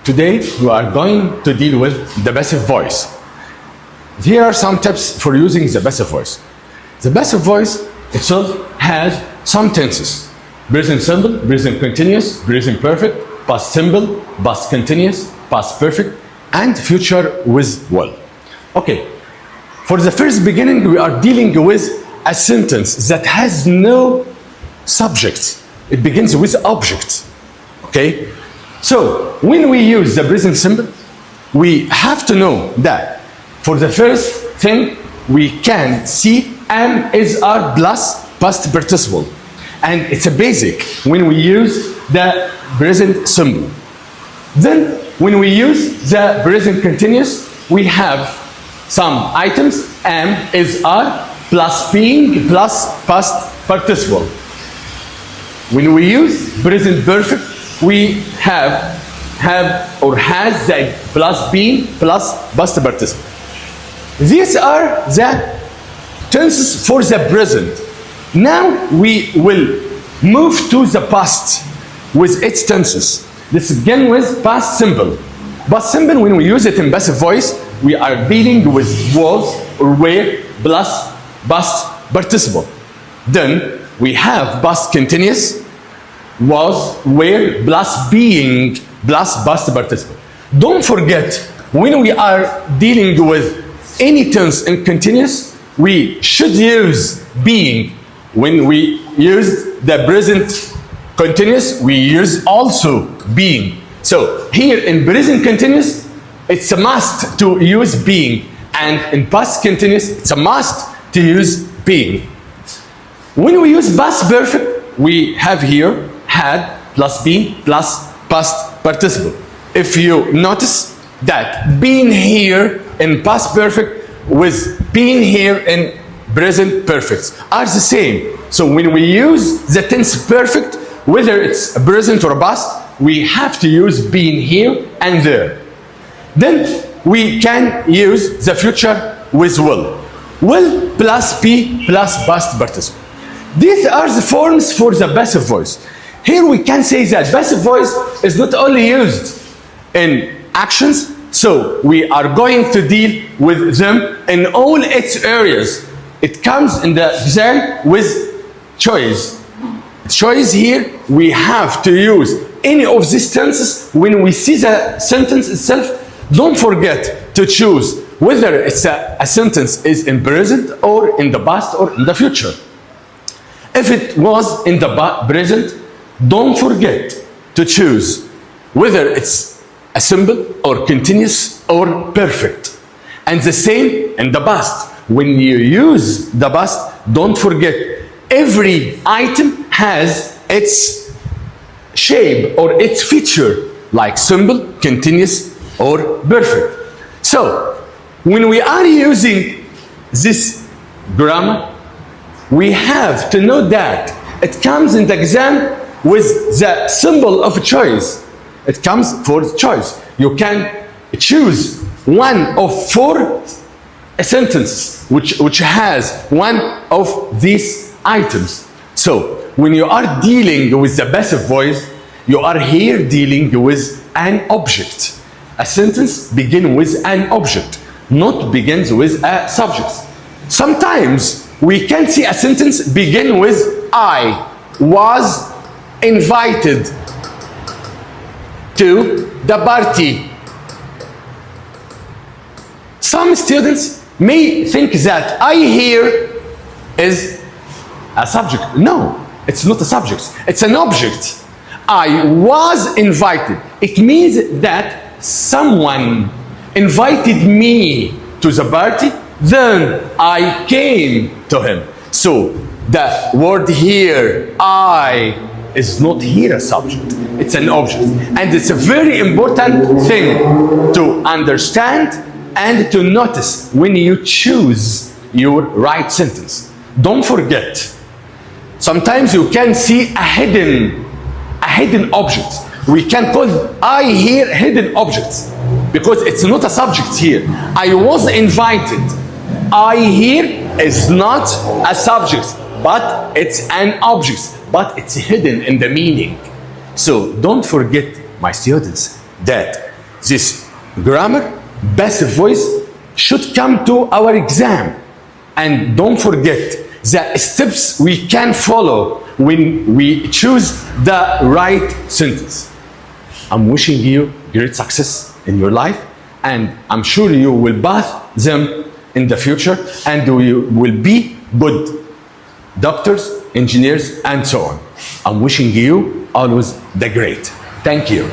Today we are going to deal with the passive voice. Here are some tips for using the passive voice. The passive voice itself has some tenses: present simple, present continuous, present perfect, past simple, past continuous, past perfect, and future with will. Okay, for the first beginning, we are dealing with a sentence that has no subject. It begins with object. Okay, so when we use the present simple, we have to know that for the first thing we can see am, is, are plus past participle, and it's a basic when we use the present simple. Then when we use the present continuous, we have some items: am, is, are, plus being, plus past participle. When we use present perfect, we have or has the plus being plus past participle. These are the tenses for the present. Now we will move to the past with its tenses. Let's begin with past simple. Past simple, when we use it in passive voice, we are dealing with was or were plus past participle. Then we have past continuous, was, were, plus being, plus past participle. Don't forget, when we are dealing with any tense in continuous, we should use being. When we use the present continuous, we use also being. So here in present continuous, it's a must to use being, and in past continuous, it's a must to use being. When we use past perfect, we have here had plus been plus past participle. If you notice that being here in past perfect with being here in present perfect are the same. So when we use the tense perfect, whether it's a present or a past, we have to use being here and there. Then we can use the future with will. Will plus be plus past participle. These are the forms for the passive voice. Here we can say that passive voice is not only used in actions, so we are going to deal with them in all its areas. It comes in the exam with choice. Choice here, we have to use any of these tenses. When we see the sentence itself, don't forget to choose whether it's a sentence is in present or in the past or in the future. If it was in the present, don't forget to choose whether it's a simple or continuous or perfect. And the same in the past. When you use the past, don't forget every item has its shape or its feature, like simple, continuous, or perfect. So when we are using this grammar, we have to know that it comes in the exam with the symbol of choice. It comes for choice. You can choose one of four sentences which has one of these items. So when you are dealing with the passive voice, you are here dealing with an object. A sentence begins with an object, not begins with a subject. Sometimes we can see a sentence begin with I was invited to the party. Some students may think that I here is a subject. No, it's not a subject. It's an object. I was invited. It means that someone invited me to the party, then I came to him. So the word here, I, is not here a subject. It's an object. And it's a very important thing to understand and to notice when you choose your right sentence. Don't forget, sometimes you can see a hidden object. We can call I here hidden objects because it's not a subject here. I was invited. I here is not a subject, but it's an object, but it's hidden in the meaning. So don't forget, my students, that this grammar, passive voice should come to our exam. And don't forget the steps we can follow when we choose the right sentence. I'm wishing you great success in your life, and I'm sure you will pass them in the future, and you will be good doctors, engineers, and so on. I'm wishing you always the great. Thank you.